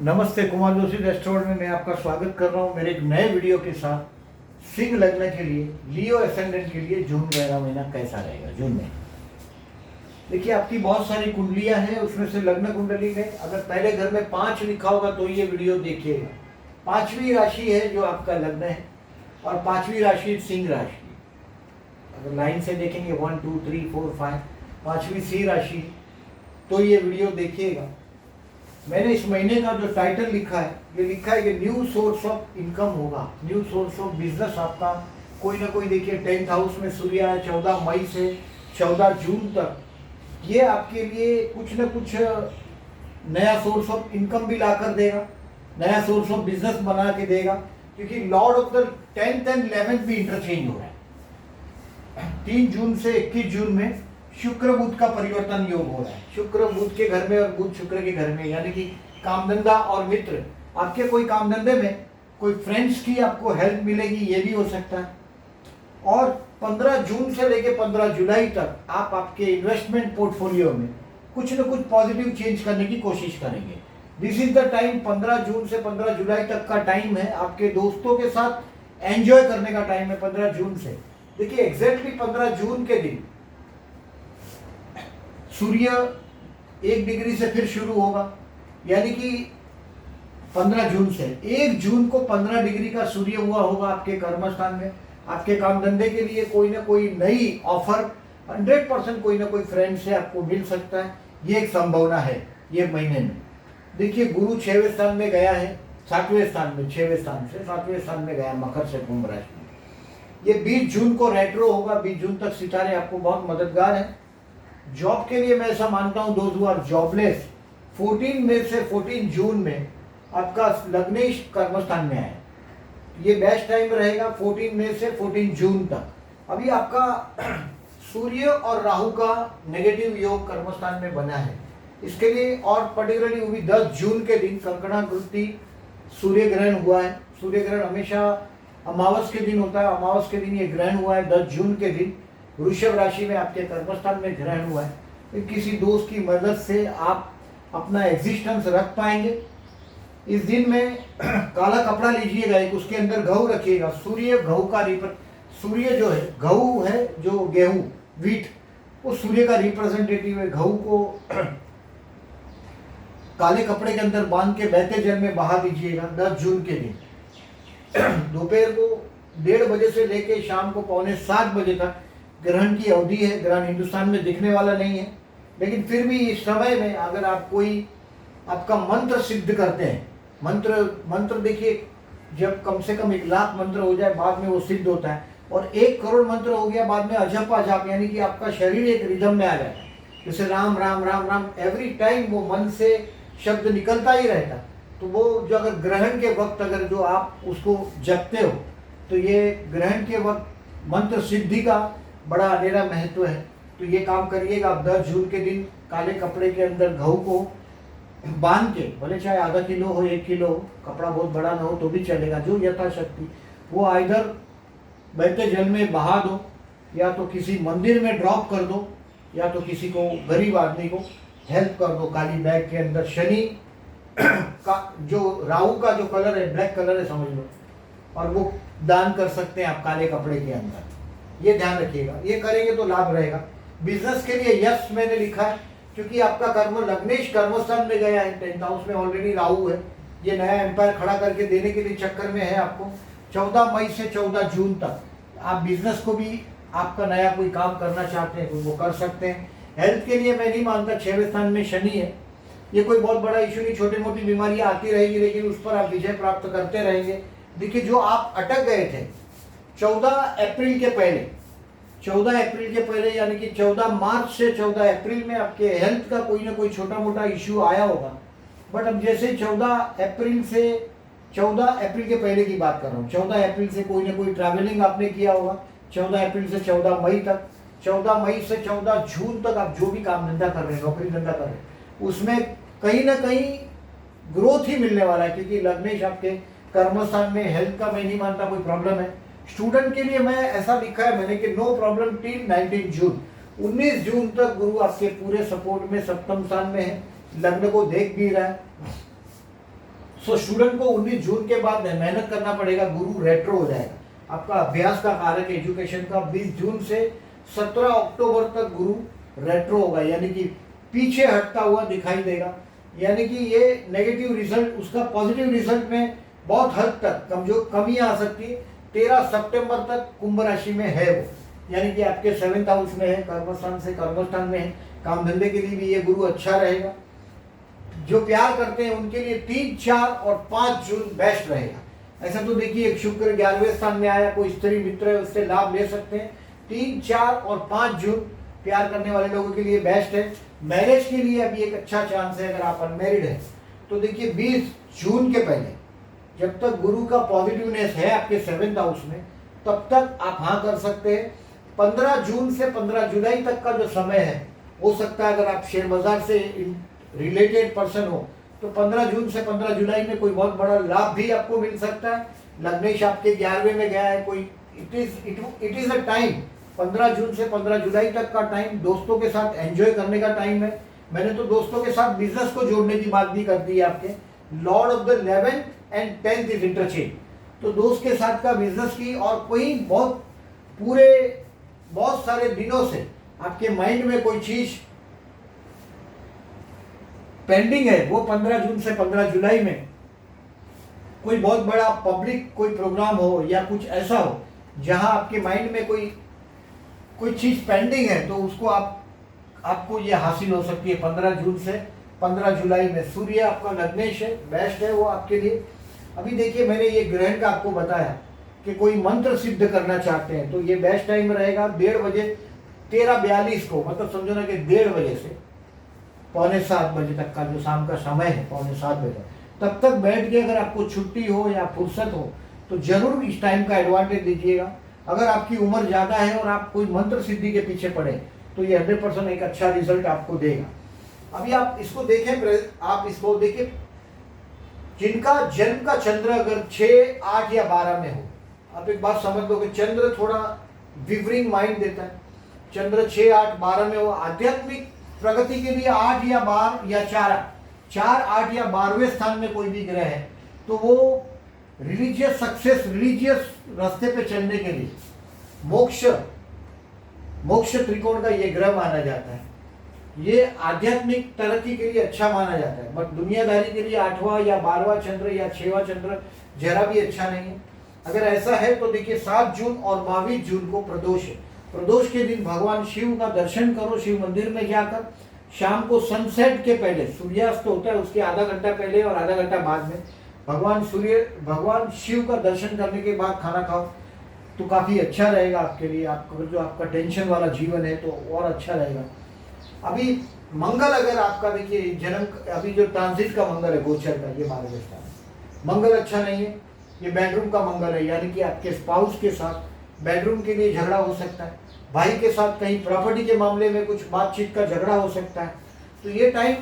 नमस्ते, कुमार जोशी रेस्टोरेंट में मैं आपका स्वागत कर रहा हूं मेरे एक नए वीडियो के साथ। सिंह लग्न के लिए, लियो एसेंडेंट के लिए जून 11 महीना कैसा रहेगा। जून में देखिए, आपकी बहुत सारी कुंडलियां हैं, उसमें से लग्न कुंडली में अगर पहले घर में 5 लिखा होगा तो ये वीडियो देखिएगा। 5वीं राशि है जो आपका लग्न है और 5वीं राशि सिंह राशि। अगर लाइन से देखेंगे 1 2 3 4 5, 5वीं सिंह राशि, तो ये वीडियो देखिएगा। मैंने इस महीने का जो टाइटल लिखा है, ये लिखा है कि न्यू सोर्स ऑफ इनकम होगा, न्यू सोर्स ऑफ बिजनेस आपका कोई ना कोई। देखिए 10th हाउस में सूर्य है, 14 मई से 14 जून तक। ये आपके लिए कुछ ना कुछ नया सोर्स ऑफ इनकम भी ला कर देगा, नया सोर्स ऑफ बिजनेस बना के देगा, क्योंकि Lord of the 10th and 11th भी इंटरचेंज हो रहा है। 3 जून से 21 जून में शुक्र बुध का परिवर्तन योग हो रहा है। शुक्र बुध के घर में और बुध शुक्र के घर में, यानी कि कामधंधा और मित्र, आपके कोई कामधंधे में कोई फ्रेंड्स की आपको हेल्प मिलेगी, ये भी हो सकता है। और 15 जून से लेकर 15 जुलाई तक आप आपके इन्वेस्टमेंट पोर्टफोलियो में कुछ न कुछ पॉजिटिव चेंज करने की कोशिश करेंगे। This is the time. 15 जून से 15 जुलाई तक का टाइम है आपके दोस्तों के साथ एंजॉय करने का टाइम है। 15 जून से देखिए एग्जैक्टली 15 जून के दिन सूर्य 1 डिग्री से फिर शुरू होगा, यानी कि 15 जून से 1 जून को 15 डिग्री का सूर्य हुआ होगा आपके कर्मस्थान में। आपके काम धंधे के लिए कोई ना कोई नई ऑफर 100% कोई ना कोई फ्रेंड से आपको मिल सकता है, ये एक संभावना है ये महीने में। देखिए गुरु 6वें स्थान में गया है, 7वें स्थान में, 6वें स्थान से 7वें स्थान में गया मकर से कुंभ राशि में। ये 20 जून को रेट्रो होगा। 20 जून तक सितारे आपको बहुत मददगार हैं। जॉब के लिए मैं ऐसा मानता हूं, दोज हु आर जॉबलेस, 14 मई से 14 जून में आपका लग्नेश कर्मस्थान में है। ये बेस्ट टाइम रहेगा 14 मई से 14 जून तक। अभी आपका सूर्य और राहु का नेगेटिव योग कर्मस्थान में बना है। इसके लिए और पर्टिकुलरली वो भी 10 जून के दिन कंकणाकृति सूर्य ग्रहण हुआ है। सूर्य ग्रहण हमेशा अमावस के दिन होता है, अमावस के दिन ये ग्रहण हुआ है 10 जून के दिन। वृषभ राशि में आपके कर्मस्थान में ग्रहण हुआ है। तो किसी दोस्त की मदद से आप अपना एग्जिस्टेंस रख पाएंगे। इस दिन में काला कपड़ा लीजिएगा, एक उसके अंदर गहू रखिएगा। सूर्य गहू का सूर्य जो है, गहू है जो गेहूं, वीट, वो सूर्य का रिप्रेजेंटेटिव है। गहू को काले कपड़े के अंदर बांध के बहते जल में बहा दीजिएगा 10 जून के दिन। दोपहर को 1:30 बजे से लेके शाम को 6:45 बजे तक ग्रहण की अवधि है। ग्रहण हिंदुस्तान में दिखने वाला नहीं है, लेकिन फिर भी इस समय में अगर आप कोई आपका मंत्र सिद्ध करते हैं, मंत्र देखिए, जब कम से कम 1 लाख मंत्र हो जाए बाद में वो सिद्ध होता है, और 1 करोड़ मंत्र हो गया बाद में अजपा जाप, यानी कि आपका शरीर एक रिदम में आ जाता है। जैसे राम राम राम राम, एवरी टाइम वो मन से शब्द निकलता ही रहता। तो वो जो अगर ग्रहण के वक्त अगर जो आप उसको जपते हो, तो ये ग्रहण के वक्त मंत्र सिद्धि का बड़ा अनेरा महत्व है। तो ये काम करिएगा आप 10 जून के दिन। काले कपड़े के अंदर गहू को बांध के, भले चाहे आधा किलो हो 1 किलो हो, कपड़ा बहुत बड़ा ना हो तो भी चलेगा, जो यथाशक्ति, वो आइधर बहते जल में बहा दो, या तो किसी मंदिर में ड्रॉप कर दो, या तो किसी को गरीब आदमी को हेल्प कर दो। काली बैग के अंदर शनि का जो राहु का जो कलर है, ब्लैक कलर है समझ लो, और वो दान कर सकते हैं आप काले कपड़े के अंदर। ये ध्यान रखिएगा, ये करेंगे तो लाभ रहेगा। बिजनेस के लिए यस मैंने लिखा है, क्योंकि आपका कर्म लग्नेश कर्मस्थान में गया है, 10th हाउस में ऑलरेडी राहु है। ये नया एम्पायर खड़ा करके देने के लिए चक्कर में है आपको। 14 मई से 14 जून तक आप बिजनेस को भी, आपका नया कोई काम करना चाहते हैं तो वो कर सकते हैं। हेल्थ के लिए मैं नहीं मानता, 6वें स्थान में शनि है, ये कोई बहुत बड़ा इशू नहीं, छोटी मोटी बीमारियां आती रहेगी, लेकिन उस पर आप विजय प्राप्त करते रहेंगे। देखिए जो आप अटक गए थे 14 अप्रैल के पहले, 14 अप्रैल के पहले, यानी कि 14 मार्च से 14 अप्रैल में आपके हेल्थ का कोई ना कोई छोटा मोटा इश्यू आया होगा। बट अब जैसे 14 अप्रैल से, 14 अप्रैल के पहले की बात कर रहा हूँ, 14 अप्रैल से कोई ना कोई ट्रैवलिंग आपने किया होगा। 14 अप्रैल से 14 मई तक, 14 मई से 14 जून तक आप जो भी काम धंधा कर रहे हैं, नौकरी धंधा कर रहे हैं, उसमें कहीं ना कहीं ग्रोथ ही मिलने वाला है, क्योंकि लग्नेश आपके कर्मस्थान में। हेल्थ का मैं नहीं मानता कोई प्रॉब्लम है। स्टूडेंट के लिए मैं ऐसा लिखा है मैंने कि नो प्रॉब्लम टिल 19 जून। 19 जून तक गुरु आपके पूरे सपोर्ट में 7वें स्थान में है, लग्न को देख भी रहा है। सो स्टूडेंट को 19 जून के बाद मेहनत करना पड़ेगा, गुरु रेट्रो हो जाएगा। आपका अभ्यास का कारक एजुकेशन का 20 जून से 17 अक्टूबर तक गुरु रेट्रो होगा, यानी कि पीछे हटता हुआ दिखाई देगा। यानी कि ये नेगेटिव रिजल्ट उसका पॉजिटिव रिजल्ट में बहुत हद तक कमियां आ सकती है। 13 सितंबर तक कुंभ राशि में है वो, यानी कि आपके 7th हाउस में है, कर्मस्थान से कर्मस्थान में है। काम धंधे के लिए भी ये गुरु अच्छा रहेगा। जो प्यार करते हैं उनके लिए 3, 4 और 5 जून बेस्ट रहेगा। ऐसा तो देखिए, शुक्र 11वें स्थान में आया, कोई स्त्री मित्र है उससे लाभ ले सकते हैं। 3, 4 और 5 जून प्यार करने वाले लोगों के लिए बेस्ट है। मैरिज के लिए अभी एक अच्छा चांस है अगर आप अनमेरिड हैं तो। देखिए 20 जून के पहले जब तक गुरु का पॉजिटिवनेस है आपके 7th हाउस में, तब तक आप हाँ कर सकते हैं। 15 जून से 15 जुलाई तक का जो समय है, हो सकता है अगर आप शेयर बाजार से रिलेटेड पर्सन हो तो 15 जून से 15 जुलाई में कोई बहुत बड़ा लाभ भी आपको मिल सकता है। लग्नेश आपके 11वें में गया है, कोई इट इज अ टाइम 15 जून से 15 जुलाई तक का टाइम दोस्तों के साथ एंजॉय करने का टाइम है। मैंने तो दोस्तों के साथ बिजनेस को जोड़ने की बात भी कर दी है आपके। Lord of the 11th and 10th is interchange, तो दोस्त के साथ का बिजनेस की और कोई बहुत सारे दिनों से आपके माइंड में कोई चीज पेंडिंग है, वो 15 जून से 15 जुलाई में कोई बहुत बड़ा पब्लिक कोई प्रोग्राम हो या कुछ ऐसा हो जहां आपके माइंड में कोई चीज पेंडिंग है, तो उसको आपको ये हासिल हो सकती है 15 जून से 15 जुलाई में। सूर्य आपका लग्नेश है, बेस्ट है वो आपके लिए। अभी देखिए मैंने ये ग्रहण का आपको बताया कि कोई मंत्र सिद्ध करना चाहते हैं तो ये बेस्ट टाइम रहेगा 1:30 बजे 13:42 को, मतलब समझो ना कि 1:30 बजे से 6:45 बजे तक का जो शाम का समय है, 6:45 बजे तब तक बैठ के अगर आपको छुट्टी हो या फुर्सत हो तो जरूर इस टाइम का एडवांटेज लीजिएगा। अगर आपकी उम्र ज़्यादा है और आप कोई मंत्र सिद्धि के पीछे पड़े तो ये 100% एक अच्छा रिजल्ट आपको देगा। अभी आप इसको देखें, जिनका जन्म का चंद्र अगर 6, 8 या 12 में हो, आप एक बात समझ लो कि चंद्र थोड़ा विवरिंग माइंड देता है। चंद्र 6, 8, 12 में हो, आध्यात्मिक प्रगति के लिए 8 या 12 या 4, 8 या 12वें स्थान में कोई भी ग्रह है तो वो रिलीजियस सक्सेस, रिलीजियस रास्ते पे चलने के लिए मोक्ष त्रिकोण का ये ग्रह माना जाता है। ये आध्यात्मिक तरक्की के लिए अच्छा माना जाता है, बट दुनियादारी के लिए 8वां या 12वां चंद्र या 6वां चंद्र जरा भी अच्छा नहीं है। अगर ऐसा है तो देखिए 7 जून और 22 जून को प्रदोष है। प्रदोष के दिन भगवान शिव का दर्शन करो, शिव मंदिर में जाकर शाम को सनसेट के पहले, सूर्यास्त होता है उसके आधा घंटा पहले और आधा घंटा बाद में भगवान शिव का दर्शन करने के बाद खाना खाओ तो काफ़ी अच्छा रहेगा आपके लिए। आपका जो आपका टेंशन वाला जीवन है तो और अच्छा रहेगा। अभी मंगल अगर आपका देखिए अभी जो ट्रांजिट का मंगल है गोचर का, ये 12वें स्थान मंगल अच्छा नहीं है। ये बेडरूम का मंगल है, यानी कि आपके स्पाउस के साथ बेडरूम के लिए झगड़ा हो सकता है। भाई के साथ कहीं प्रॉपर्टी के मामले में कुछ बातचीत का झगड़ा हो सकता है। तो ये टाइम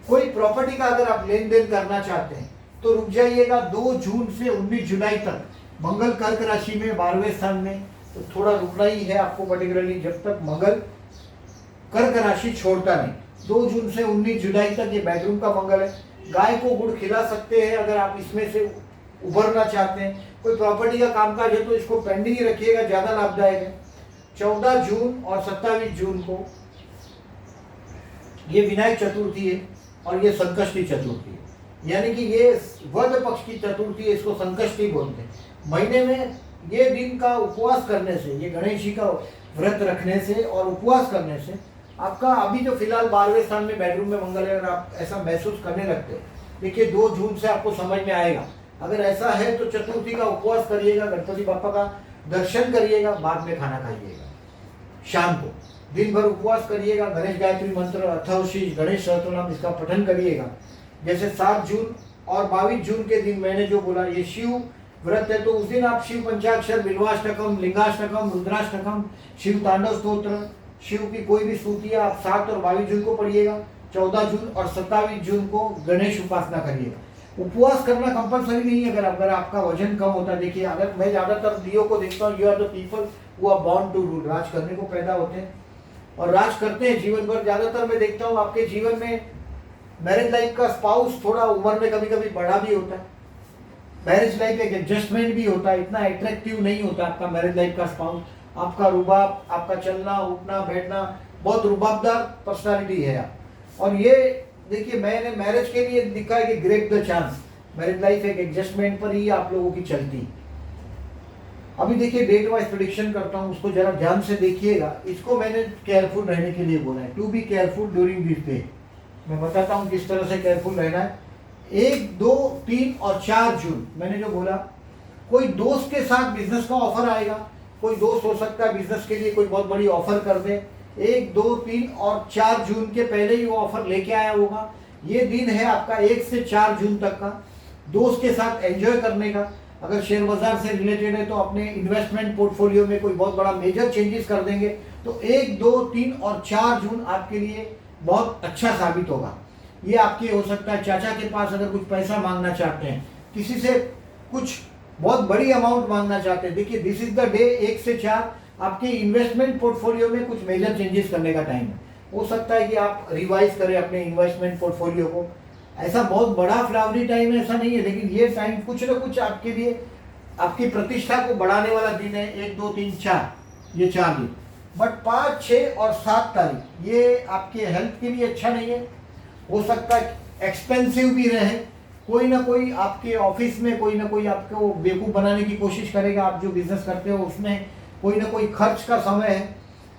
कोई प्रॉपर्टी का अगर आप लेन देन करना चाहते हैं तो रुक जाइएगा 2 जून से 19 जुलाई तक। मंगल कर्क राशि में 12वें स्थान में, तो थोड़ा रुकना ही है आपको पर्टिकुलरली जब तक मंगल कर्क राशि छोड़ता नहीं। 2 जून से 19 जुलाई तक ये बेडरूम का मंगल है। गाय को गुड़ खिला सकते हैं अगर आप इसमें से उभरना चाहते हैं। कोई प्रॉपर्टी का कामकाज है तो इसको पेंडिंग ही रखिएगा, ज़्यादा लाभदायक है। 14 जून और 27 जून को ये विनायक चतुर्थी है और ये संकष्टी चतुर्थी है, यानी कि ये वध पक्ष की चतुर्थी है, इसको संकष्टी बोलते हैं। महीने में ये दिन का उपवास करने से, ये गणेश जी का व्रत रखने से और उपवास करने से आपका अभी जो फिलहाल 12वें स्थान में बेडरूम में मंगल है, अगर आप ऐसा महसूस करने लगते हैं, देखिए 2 जून से आपको समझ में आएगा। अगर ऐसा है तो चतुर्थी का उपवास करिएगा, गणपति बापा का दर्शन करिएगा, बाद में खाना खाइएगा। शाम को दिन भर उपवास करिएगा, गणेश गायत्री मंत्र, अथर्वशीष, गणेश सहस्त्रनाम इसका पठन करिएगा। जैसे 7 जून और 22 जून के दिन मैंने जो बोला ये शिव व्रत है, तो उस दिन आप शिव पंचाक्षर, बिल्वाष्टकम, लिंगाष्टकम, रुद्राष्टकम, शिव तांडव स्तोत्र, शिव की कोई भी स्तुतियाँ आप 7 और 22 जून को पढ़िएगा। 14 जून और 27 जून को गणेश उपासना करिएगा। उपवास करना कंपलसरी नहीं है अगर आपका वजन कम होता है। देखिए अगर मैं ज़्यादातर लियो को देखता हूँ, you are the people who are born to rule, राज करने को पैदा होते हैं और राज करते हैं जीवन भर। ज़्यादातर मैं देखता हूँ आपके जीवन में मैरिज लाइफ का स्पाउस थोड़ा उम्र में कभी कभी बड़ा भी होता है, मैरिज लाइफ एक एडजस्टमेंट भी होता है, इतना अट्रैक्टिव नहीं होता आपका मैरिज लाइफ का स्पाउस। आपका रुबाब, आपका चलना उठना बैठना, बहुत रुबाबदार पर्सनालिटी है आप। और ये देखिए मैंने मैरिज के लिए लिखा है कि grab the chance, marriage life एक एडजस्टमेंट पर ही आप लोगों की चलती। अभी देखिए डेट वाइज प्रेडिक्शन करता हूँ, उसको जरा ध्यान से देखिएगा। इसको मैंने केयरफुल रहने के लिए बोला है, to be careful during this day. मैं बताता हूँ किस तरह से केयरफुल रहना है। 1, 2, 3 और 4 जून मैंने जो बोला, कोई दोस्त के साथ बिजनेस का ऑफर आएगा, कोई दोस्त हो सकता है बिजनेस के लिए कोई बहुत बड़ी ऑफर कर दे। 1, 2, 3 और 4 जून के पहले ही वो ऑफर लेके आया होगा। ये दिन है आपका 1 से 4 जून तक का, दोस्त के साथ एंजॉय करने का। अगर शेयर बाजार से रिलेटेड है तो अपने इन्वेस्टमेंट पोर्टफोलियो में कोई बहुत बड़ा मेजर चेंजेस कर देंगे। तो 1, 2, 3 और 4 जून आपके लिए बहुत अच्छा साबित होगा। ये आपके हो सकता है चाचा के पास अगर कुछ पैसा मांगना चाहते हैं, किसी से कुछ बहुत बड़ी अमाउंट मांगना चाहते हैं, देखिए दिस इज द डे। 1 से 4 आपके इन्वेस्टमेंट पोर्टफोलियो में कुछ मेजर चेंजेस करने का टाइम है। हो सकता है कि आप रिवाइज करें अपने इन्वेस्टमेंट पोर्टफोलियो को। ऐसा बहुत बड़ा फ्लावरी टाइम है ऐसा नहीं है, लेकिन ये टाइम कुछ ना कुछ आपके लिए आपकी प्रतिष्ठा को बढ़ाने वाला दिन है। 1, 2, 3, 4 ये 4 दिन। बट 5, 6 और 7 तारीख ये आपके हेल्थ के लिए अच्छा नहीं है। हो सकता है एक्सपेंसिव भी रहे, कोई ना कोई आपके ऑफिस में कोई ना कोई आपको बेवकूफ़ बनाने की कोशिश करेगा। आप जो बिजनेस करते हो उसमें कोई ना कोई खर्च का समय है,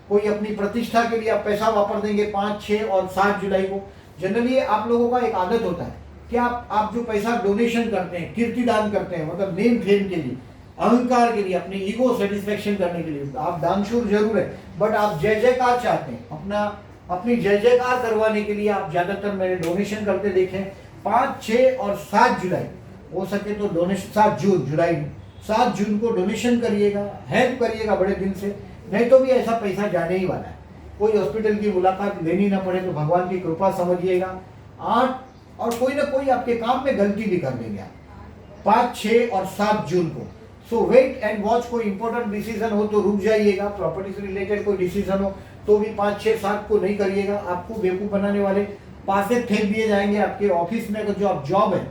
कोई अपनी प्रतिष्ठा के लिए आप पैसा वापर देंगे 5, 6 और 7 जुलाई को। जनरली आप लोगों का एक आदत होता है कि आप जो पैसा डोनेशन करते हैं, कीर्ति दान करते हैं, मतलब नेम फेम के लिए, अहंकार के लिए, अपनी ईगो सेटिस्फेक्शन करने के लिए आप दानशूर जरूर है, बट आप जय जयकार चाहते हैं, अपनी जय जयकार करवाने के लिए आप ज्यादातर मैंने डोनेशन करते देखे। 5, 6 और 7 जुलाई हो सके तो डोनेशन, 7 जून, जुलाई 7 जून को डोनेशन करिएगा, हेल्प करिएगा बड़े दिन से। नहीं तो भी ऐसा पैसा जाने ही वाला है, कोई हॉस्पिटल की मुलाकात लेनी ना पड़े तो भगवान की कृपा समझिएगा। 8 और कोई ना कोई आपके काम में गलती भी कर देंगे आप 5, 6 और 7 जून को। सो वेट एंड वॉच। कोई इंपॉर्टेंट डिसीजन हो तो रुक जाइएगा, प्रॉपर्टी से रिलेटेड कोई डिसीजन हो तो भी 5, 6, 7 को नहीं करिएगा। आपको बेवकूफ़ बनाने वाले पासे फेंक दिए जाएंगे। आपके ऑफिस में अगर जो आप जॉब है,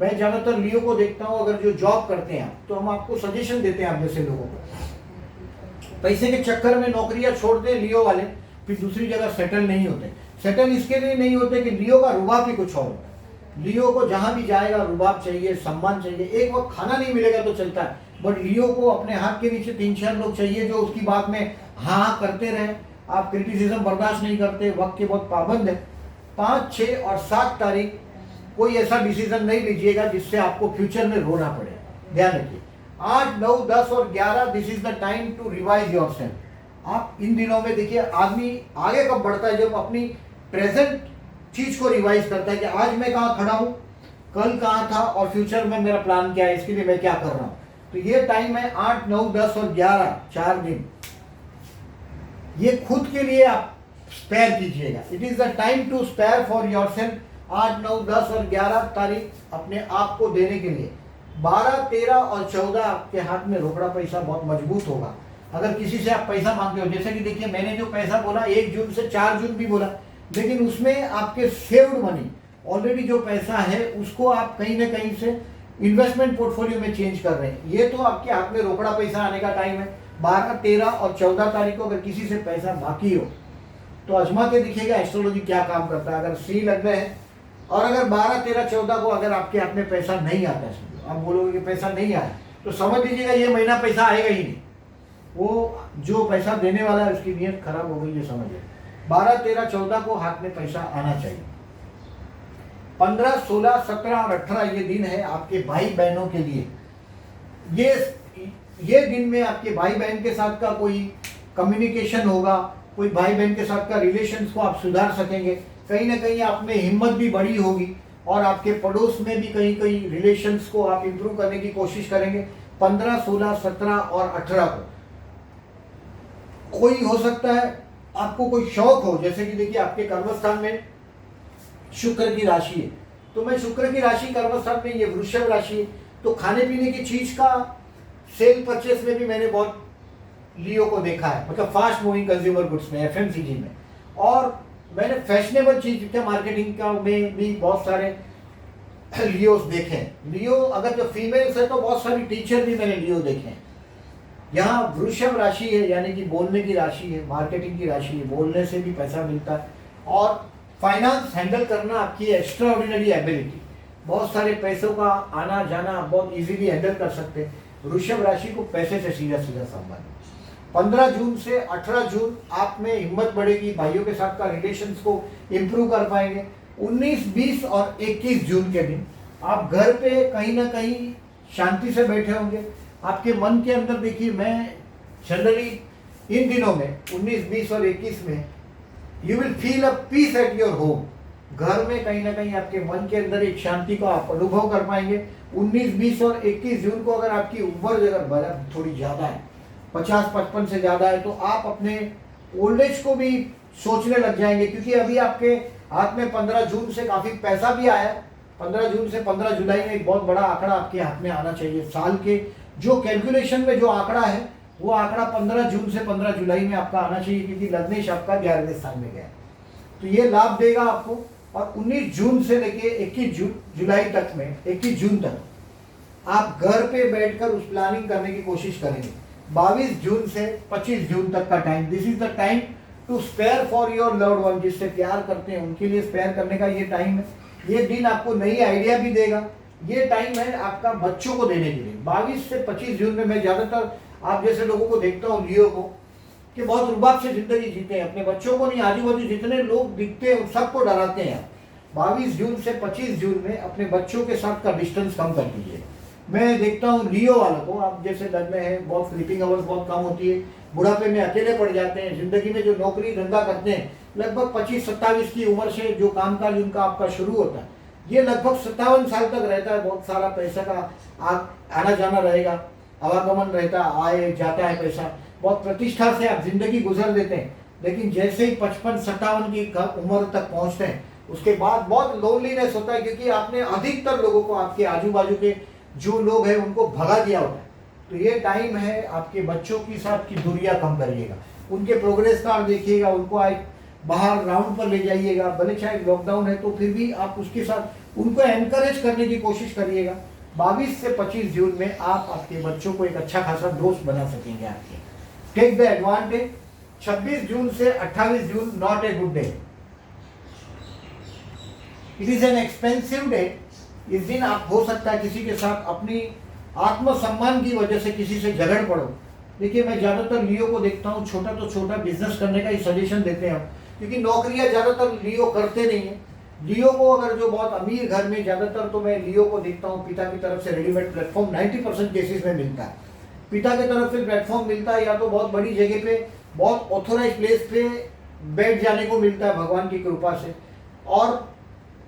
मैं ज़्यादातर लियो को देखता हूँ, अगर जो जॉब करते हैं तो हम आपको सजेशन देते हैं, आप जैसे लोगों को पैसे के चक्कर में नौकरियां छोड़ते हैं लियो वाले, फिर दूसरी जगह सेटल नहीं होते। सेटल इसके लिए नहीं होते कि लियो का रुबाब ही कुछ और होता है। लियो को जहां भी जाएगा रुबाब चाहिए, सम्मान चाहिए। एक वक्त खाना नहीं मिलेगा तो चलता है, बट लियो को अपने हाथ के नीचे 3-4 लोग चाहिए जो उसकी बात में हाँ करते रहे। आप क्रिटिसिज्म बर्दाश्त नहीं करते, वक्त के बहुत पाबंद है। 5, 6 और 7 तारीख कोई ऐसा डिसीजन नहीं लीजिएगा जिससे आपको फ्यूचर में रोना पड़े, ध्यान रखिए। 8, 9, 10 और 11 this is the time to revise yourself. आप इन दिनों में देखिए आदमी आगे कब बढ़ता है, जब अपनी प्रेजेंट चीज को रिवाइज करता है कि आज मैं कहाँ खड़ा हूँ, कल कहाँ था और फ्यूचर में मेरा प्लान क्या है, इसके लिए मैं क्या कर रहा हूँ। तो ये टाइम है 8, 9, 10 और 11 4 दिन, ये खुद के लिए आप स्पेयर कीजिएगा। It is the time to spare for yourself. 8, 9, 10 और 11 तारीख अपने आप को देने के लिए। 12, 13 और 14 आपके हाथ में रोकड़ा पैसा बहुत मजबूत होगा। अगर किसी से आप पैसा मांगते हो, जैसे कि देखिए मैंने जो पैसा बोला 1 जून से 4 जून भी बोला, लेकिन उसमें आपके सेव्ड मनी ऑलरेडी जो पैसा है उसको आप कहीं ना कहीं से इन्वेस्टमेंट पोर्टफोलियो में चेंज कर रहे हैं। ये तो आपके हाथ में रोकड़ा पैसा आने का टाइम है। 12, 13 और 14 तारीख को अगर किसी से पैसा बाकी हो तो आजमा के दिखेगा एस्ट्रोलॉजी क्या काम करता है। अगर सी लग्न है और अगर 12, 13, 14 को अगर आपके हाथ में पैसा नहीं आता है, आप बोलोगे कि पैसा नहीं आया, तो समझ लीजिएगा ये महीना पैसा आएगा ही नहीं। वो जो पैसा देने वाला है उसकी नीयत खराब हो गई, ये समझिए। 12, 13, 14 को हाथ में पैसा आना चाहिए। 15, 16, 17 और 18 ये दिन है आपके भाई बहनों के लिए। ये दिन में आपके भाई बहन के साथ का कोई कम्युनिकेशन होगा, कोई भाई बहन के साथ का रिलेशंस को आप सुधार सकेंगे। कहीं ना कहीं आप में हिम्मत भी बड़ी होगी और आपके पड़ोस में भी कहीं कहीं रिलेशंस को आप इंप्रूव करने की कोशिश करेंगे। 15, 16, 17 और 18 को कोई हो सकता है आपको कोई शौक हो, जैसे कि देखिए आपके कर्मस्थान में शुक्र की राशि है, तो मैं शुक्र की राशि कर्मस्थान में ये वृषभ राशि है, तो खाने पीने की चीज का सेल परचेस में भी मैंने बहुत लियो को देखा है, मतलब फास्ट मूविंग कंज्यूमर गुड्स में, एफएमसीजी में। और मैंने फैशनेबल चीज के मार्केटिंग का में भी बहुत सारे लियोस देखे हैं। लियो अगर जो फीमेल्स है तो बहुत सारी टीचर भी मैंने लियो देखे हैं। यहाँ वृषभ राशि है, यानी कि बोलने की राशि है, मार्केटिंग की राशि है, बोलने से भी पैसा मिलता है। और फाइनेंस हैंडल करना आपकी एक्स्ट्रा ऑर्डिनरी एबिलिटी, बहुत सारे पैसों का आना जाना बहुत इजीली हैंडल कर सकते हैं। वृषभ राशि को पैसे से सीधा सीधा संबंध। 15 जून से 18 जून आप में हिम्मत बढ़ेगी, भाइयों के साथ का रिलेशंस को इम्प्रूव कर पाएंगे। 19, 20 और 21 जून के दिन आप घर पे कहीं ना कहीं शांति से बैठे होंगे। आपके मन के अंदर देखिए, मैं जनरली इन दिनों में 19, 20 और 21 में you will feel a peace at your home. घर में कहीं ना कहीं आपके मन के अंदर एक शांति को आप अनुभव कर पाएंगे। 19, 20 और 21 जून को अगर आपकी उम्र अगर थोड़ी ज़्यादा है, 50-55 से ज़्यादा है, तो आप अपने ओल्ड एज को भी सोचने लग जाएंगे, क्योंकि अभी आपके हाथ में 15 जून से काफ़ी पैसा भी आया। 15 जून से 15 जुलाई में एक बहुत बड़ा आंकड़ा आपके हाथ में आना चाहिए। साल के जो कैलकुलेशन में जो आंकड़ा है, वो आंकड़ा 15 जून से 15 जुलाई में आपका आना चाहिए, क्योंकि लग्नेश आपका 11वें स्थान में गया, तो ये लाभ देगा आपको। और 19 जून से लेके 21 जुलाई तक में 21 जून तक आप घर पे बैठकर उस प्लानिंग करने की कोशिश करेंगे। 22 जून से 25 जून तक का time, this is the time to spare for your loved one. जिससे प्यार करते हैं उनके लिए स्पेयर करने का ये टाइम है। ये दिन आपको नई आइडिया भी देगा। ये टाइम है आपका बच्चों को देने के लिए। 22 से 25 जून में मैं ज़्यादातर आप जैसे लोगों को देखता हूँ, लियो को, कि बहुत रुबाब से जिंदगी जीते हैं, अपने बच्चों को नहीं, आजू बाजू जितने लोग दिखते हैं सबको डराते हैं। 22 जून से 25 जून में अपने बच्चों के साथ का डिस्टेंस कम कर दीजिए। मैं देखता हूँ लियो वालों को, आप जैसे लग में है, बहुत स्लीपिंग आवर्स बहुत कम होती है, बुढ़ापे में अकेले पड़ जाते हैं। जिंदगी में जो नौकरी धंधा करते हैं, लगभग 25-27 की उम्र से जो कामकाज उनका आपका शुरू होता है, ये लगभग 57 साल तक रहता है। बहुत सारा पैसा का आना जाना रहेगा, आवागमन रहता है, आए जाता है पैसा, बहुत प्रतिष्ठा से आप जिंदगी गुजर देते हैं। लेकिन जैसे ही 55-57 की उम्र तक पहुंचते हैं, उसके बाद बहुत लोनलीनेस होता है, क्योंकि आपने अधिकतर लोगों को, आपके आजू बाजू के जो लोग हैं, उनको भगा दिया होता है। तो ये टाइम है आपके बच्चों के साथ की दूरियां कम करिएगा, उनके प्रोग्रेस कार्ड देखिएगा, उनको एक बाहर राउंड पर ले जाइएगा। भले चाहे लॉकडाउन है तो फिर भी आप उसके साथ उनको एनकरेज करने की कोशिश करिएगा। 22 से 25 जून में आप आपके बच्चों को एक अच्छा खासा दोस्त बना सकेंगे आपके। Take the advantage. 26 जून से 28 June not a good day, it is an expensive day. इस दिन आप हो सकता है किसी के साथ अपनी आत्मसम्मान की वजह से किसी से झगड़ पड़ो। देखिए, मैं ज़्यादातर लियो को देखता हूँ, छोटा तो छोटा बिजनेस करने का ही सजेशन देते हैं हम, क्योंकि नौकरियां ज़्यादातर लियो करते नहीं है। लियो को अगर जो बहुत अमीर घर में, ज़्यादातर तो मैं लियो को देखता हूँ पिता की तरफ से रेडीमेड प्लेटफॉर्म 90% केसेस में मिलता है। पिता की तरफ से प्लेटफॉर्म मिलता है, या तो बहुत बड़ी जगह पे, बहुत ऑथोराइज प्लेस पे बैठ जाने को मिलता है भगवान की कृपा से। और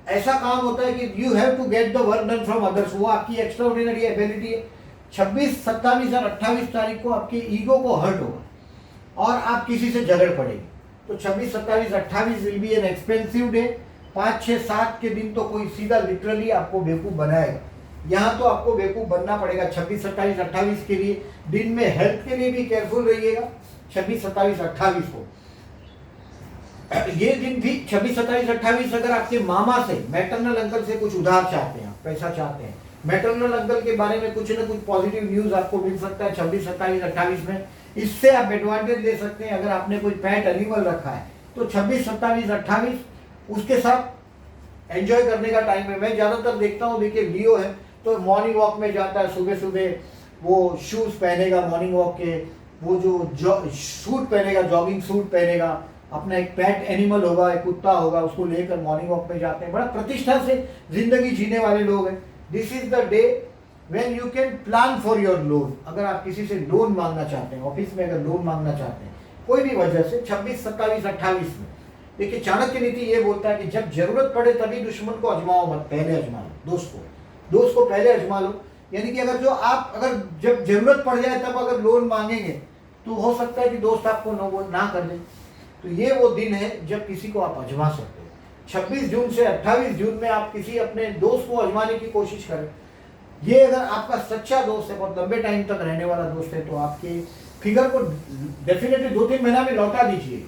ऐसा काम होता है कि you have to get the work done from others, वो आपकी एक्स्ट्रा ऑर्डिनरी एबिलिटी है। 26, 27 और 28 तारीख को आपके ईगो को हर्ट होगा और आप किसी से झगड़ पड़ेगी। तो 26, 27, 28 will be N expensive day. 5, 6, 7 के दिन तो कोई सीधा लिटरली आपको बेवकूफ़ बनाएगा। यहाँ तो आपको बेवकूफ़ बनना पड़ेगा 26, 27, 28 के लिए। दिन में हेल्थ के लिए भी केयरफुल रहिएगा 26, 27, 28 को। ये दिन भी 26, 27, 28 अगर आपके मामा से, मैटरनल अंकल से कुछ उधार चाहते हैं, पैसा चाहते हैं, मैटरनल अंकल के बारे में कुछ ना कुछ पॉजिटिव न्यूज़ आपको मिल सकता है 26, 27, 28 में। इससे आप एडवांटेज ले सकते हैं। अगर आपने कोई पेट एनिमल रखा है तो 26, 27, 28 उसके साथ एंजॉय करने का टाइम है। मैं ज़्यादातर देखता हूँ, देखिए लियो है तो मॉर्निंग वॉक में जाता है, सुबह सुबह वो शूज़ पहनेगा मॉर्निंग वॉक के, वो जो सूट पहनेगा, जॉगिंग सूट पहनेगा, अपना एक पेट एनिमल होगा, एक कुत्ता होगा, उसको लेकर मॉर्निंग वॉक में जाते हैं। बड़ा प्रतिष्ठा से जिंदगी जीने वाले लोग हैं। This is the day when you can plan for your loan. अगर आप किसी से लोन मांगना चाहते हैं, ऑफिस में अगर लोन मांगना चाहते हैं कोई भी वजह से, 26, 27, 28 में, देखिए चाणक्य नीति ये बोलता है कि जब जरूरत पड़े तभी दुश्मन को आजमाओ मत, पहले आजमा लो। दोस्त को पहले आजमा लो। यानी कि अगर जब जरूरत पड़ जाए तब अगर लोन मांगेंगे तो हो सकता है कि दोस्त आपको ना कर दे। तो ये वो दिन है जब किसी को आप आजमा सकते हो। 26 जून से 28 जून में आप किसी अपने दोस्त को आजमाने की कोशिश करें। ये अगर आपका सच्चा दोस्त है, बहुत लंबे टाइम तक रहने वाला दोस्त है, तो आपके फिगर को डेफिनेटली 2-3 महीना में लौटा दीजिए।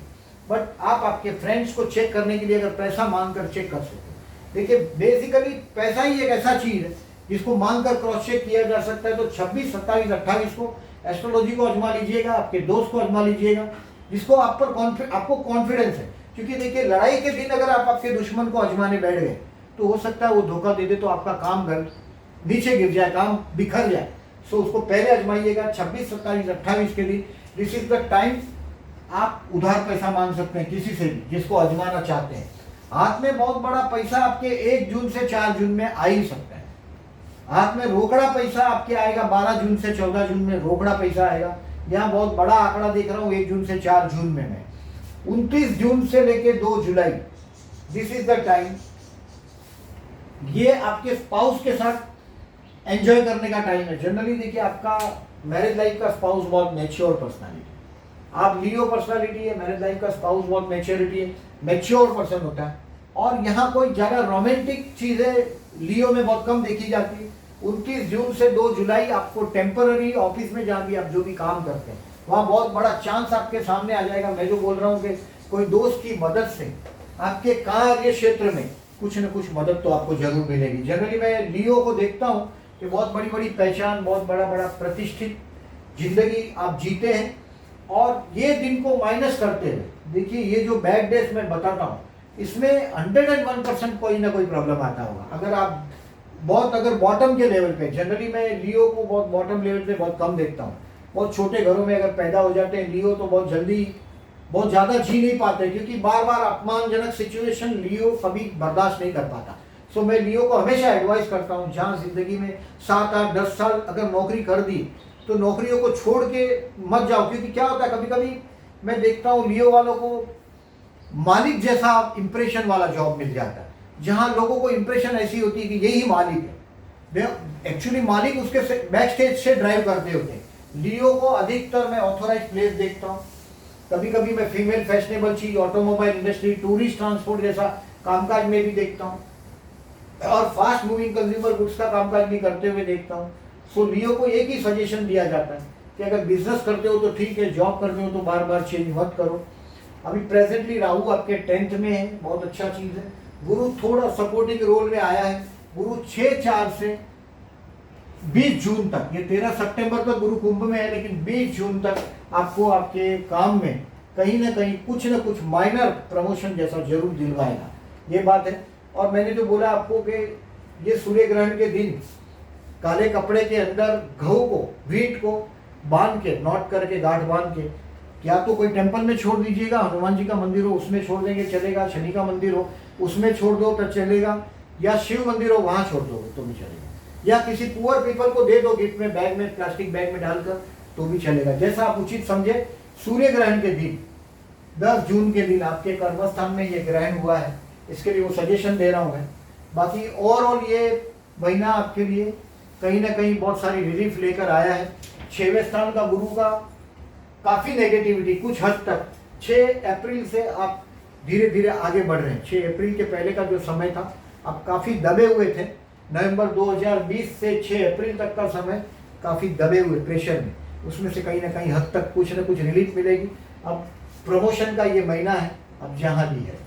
बट आप आपके फ्रेंड्स को चेक करने के लिए अगर पैसा मांग कर चेक कर सकते हैं। देखिए बेसिकली पैसा ही एक ऐसा चीज है जिसको मांग कर क्रॉस चेक किया जा सकता है। तो 26, 27, 28 को एस्ट्रोलॉजी को आजमा लीजिएगा, आपके दोस्त को आजमा लीजिएगा जिसको आप पर आपको कॉन्फिडेंस है। क्योंकि देखिए लड़ाई के दिन अगर आप आपके दुश्मन को आजमाने बैठ गए तो हो सकता है वो धोखा दे दे तो आपका काम नीचे गिर जाए, काम बिखर जाए। सो उसको पहले आजमाइएगा 26, 27, 28 के दिन। दिस इज द टाइम आप उधार पैसा मांग सकते हैं किसी से भी जिसको आजमाना चाहते हैं। हाथ में बहुत बड़ा पैसा आपके 1 जून से 4 जून में आ ही सकता है। हाथ में रोकड़ा पैसा आपके आएगा 12 जून से 14 जून में रोकड़ा पैसा आएगा। यहाँ बहुत बड़ा आंकड़ा देख रहा हूँ 1 जून से 4 जून में मैं 29 जून से लेके 2 जुलाई, दिस इज द टाइम। ये आपके स्पाउस के साथ एंजॉय करने का टाइम है। जनरली देखिए आपका मैरिज लाइफ का स्पाउस बहुत मैच्योर पर्सनालिटी, आप लियो पर्सनालिटी है, मैरिज लाइफ का स्पाउस बहुत मैच्योरिटी है, मैच्योर पर्सन होता है। और यहाँ कोई ज़्यादा रोमांटिक चीज़ें लियो में बहुत कम देखी जाती है। 29 जून से 2 जुलाई आपको टेम्पररी ऑफिस में जहाँ भी आप जो भी काम करते हैं वहाँ बहुत बड़ा चांस आपके सामने आ जाएगा। मैं जो बोल रहा हूँ कि कोई दोस्त की मदद से आपके कार्य क्षेत्र में कुछ न कुछ मदद तो आपको जरूर मिलेगी। जनरली मैं लियो को देखता हूँ कि बहुत बड़ी बड़ी पहचान, बहुत बड़ा बड़ा प्रतिष्ठित जिंदगी आप जीते हैं। और ये दिन को माइनस करते हुए देखिए ये जो बैड डेज मैं बताता हूँ इसमें 101% कोई ना कोई प्रॉब्लम आता होगा। अगर आप अगर बॉटम के लेवल पे, जनरली मैं लियो को बहुत बॉटम लेवल पे बहुत कम देखता हूँ। बहुत छोटे घरों में अगर पैदा हो जाते हैं लियो तो बहुत जल्दी बहुत ज़्यादा जी नहीं पाते क्योंकि बार बार अपमानजनक सिचुएशन लियो कभी बर्दाश्त नहीं कर पाता। सो मैं लियो को हमेशा एडवाइस करता हूँ जहाँ ज़िंदगी में 7, 8, 10 साल अगर नौकरी कर दी तो नौकरियों को छोड़ के मत जाओ। क्योंकि क्या होता है कभी कभी मैं देखता हूँ लियो वालों को मालिक जैसा इंप्रेशन वाला जॉब मिल जाता है जहाँ लोगों को इंप्रेशन ऐसी होती है कि यही मालिक है। एक्चुअली मालिक उसके बैक स्टेज से ड्राइव करते होते हैं। लियो को अधिकतर मैं ऑथोराइज प्लेस देखता हूँ, कभी कभी मैं फीमेल फैशनेबल चीज, ऑटोमोबाइल इंडस्ट्री, टूरिस्ट ट्रांसपोर्ट जैसा कामकाज में भी देखता हूँ और फास्ट मूविंग कंज्यूमर गुड्स का कामकाज भी करते हुए देखता हूँ। सो लियो को एक ही सजेशन दिया जाता है कि अगर बिजनेस करते हो तो ठीक है, जॉब करते हो तो बार बार चेंज मत करो। अभी प्रेजेंटली राहु आपके 10th में है, बहुत अच्छा चीज़ है। गुरु थोड़ा सपोर्टिंग रोल में आया है। गुरु 6-4 से 20 जून तक, ये 13 सितंबर तक गुरु कुंभ में है लेकिन 20 जून तक आपको आपके काम में कहीं ना कहीं कुछ ना कुछ माइनर प्रमोशन जैसा जरूर दिलवाएगा, ये बात है। और मैंने जो बोला आपको कि ये सूर्य ग्रहण के दिन काले कपड़े के अंदर घऊ को, व्हीट को बांध के, नॉट करके, गांठ बांध के, या तो कोई टेम्पल में छोड़ दीजिएगा, हनुमान जी का मंदिर हो उसमें छोड़ देंगे चलेगा, शनि का मंदिर हो उसमें छोड़ दो तो चलेगा, या शिव मंदिर हो वहाँ छोड़ दो तो भी चलेगा, या किसी पुअर पीपल को दे दो गिफ्ट में, बैग में, प्लास्टिक बैग में डालकर तो भी चलेगा, जैसा आप उचित समझे। सूर्य ग्रहण के दिन 10 जून के दिन आपके कर्मस्थान में ये ग्रहण हुआ है, इसके लिए वो सजेशन दे रहा हूँ मैं। बाकी ओवरऑल ये महीना आपके लिए कहीं ना कहीं बहुत सारी रिलीफ लेकर आया है। 6वें स्थान का गुरु का काफ़ी नेगेटिविटी कुछ हद तक 6 अप्रैल से आप धीरे धीरे आगे बढ़ रहे हैं। 6 अप्रैल के पहले का जो समय था आप काफ़ी दबे हुए थे। नवंबर 2020 से 6 अप्रैल तक का समय काफ़ी दबे हुए प्रेशर में, उसमें से कहीं ना कहीं हद तक कुछ ना कुछ रिलीफ मिलेगी। अब प्रमोशन का ये महीना है, अब जहाँ भी है।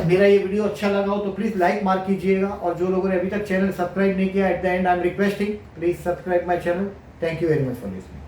मेरा ये वीडियो अच्छा लगा हो तो प्लीज़ लाइक मार्क कीजिएगा, और जो लोगों ने अभी तक चैनल सब्सक्राइब नहीं किया, at the and I am requesting please subscribe my channel. Thank you very much for listening.